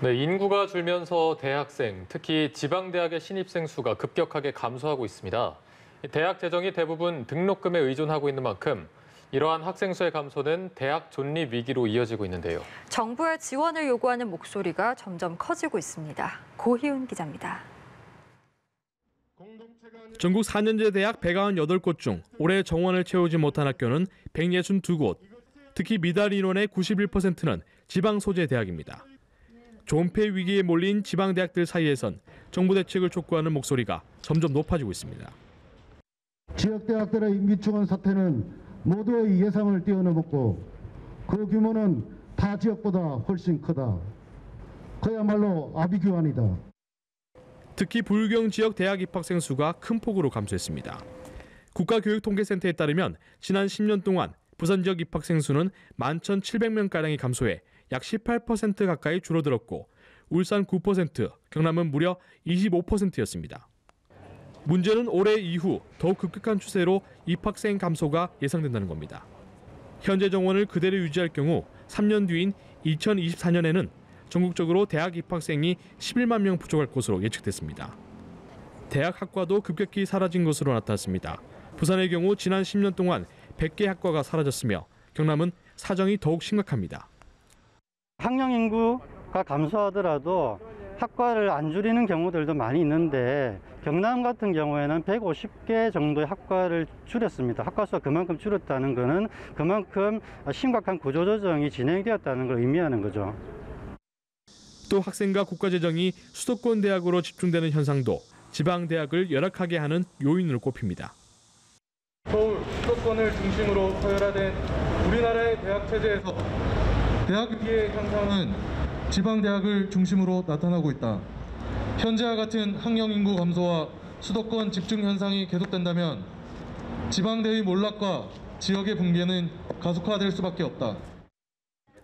네, 인구가 줄면서 대학생, 특히 지방대학의 신입생 수가 급격하게 감소하고 있습니다. 대학 재정이 대부분 등록금에 의존하고 있는 만큼 이러한 학생 수의 감소는 대학 존립 위기로 이어지고 있는데요. 정부의 지원을 요구하는 목소리가 점점 커지고 있습니다. 고희훈 기자입니다. 전국 4년제 대학 198곳 중 올해 정원을 채우지 못한 학교는 162곳. 특히 미달 인원의 91%는 지방 소재 대학입니다. 존폐 위기에 몰린 지방 대학들 사이에선 정부 대책을 촉구하는 목소리가 점점 높아지고 있습니다. 지역 대학들의 인기충원 사태는 모두의 예상을 뛰어넘었고 그 규모는 타 지역보다 훨씬 크다. 그야말로 아비규환이다. 특히 불경 지역 대학 입학생 수가 큰 폭으로 감소했습니다. 국가교육통계센터에 따르면 지난 10년 동안 부산 지역 입학생 수는 11,700명가량이 감소해 약 18% 가까이 줄어들었고 울산 9%, 경남은 무려 25%였습니다. 문제는 올해 이후 더욱 급격한 추세로 입학생 감소가 예상된다는 겁니다. 현재 정원을 그대로 유지할 경우 3년 뒤인 2024년에는 전국적으로 대학 입학생이 11만 명 부족할 것으로 예측됐습니다. 대학 학과도 급격히 사라진 것으로 나타났습니다. 부산의 경우 지난 10년 동안 100개 학과가 사라졌으며 경남은 사정이 더욱 심각합니다. 학령 인구가 감소하더라도 학과를 안 줄이는 경우들도 많이 있는데 경남 같은 경우에는 150개 정도의 학과를 줄였습니다. 학과 수가 그만큼 줄었다는 것은 그만큼 심각한 구조조정이 진행되었다는 걸 의미하는 거죠. 또 학생과 국가재정이 수도권 대학으로 집중되는 현상도 지방 대학을 열악하게 하는 요인으로 꼽힙니다. 서울 수도권을 중심으로 서열화된 우리나라의 대학 체제에서 대학 위기의 현상은 지방 대학을 중심으로 나타나고 있다. 현재와 같은 학령 인구 감소와 수도권 집중 현상이 계속된다면 지방 대의 몰락과 지역의 붕괴는 가속화될 수밖에 없다.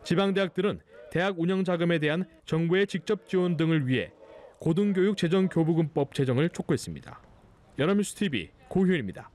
지방 대학들은 대학 운영 자금에 대한 정부의 직접 지원 등을 위해 고등교육 재정 교부금법 제정을 촉구했습니다. 연합뉴스 TV 고희훈입니다.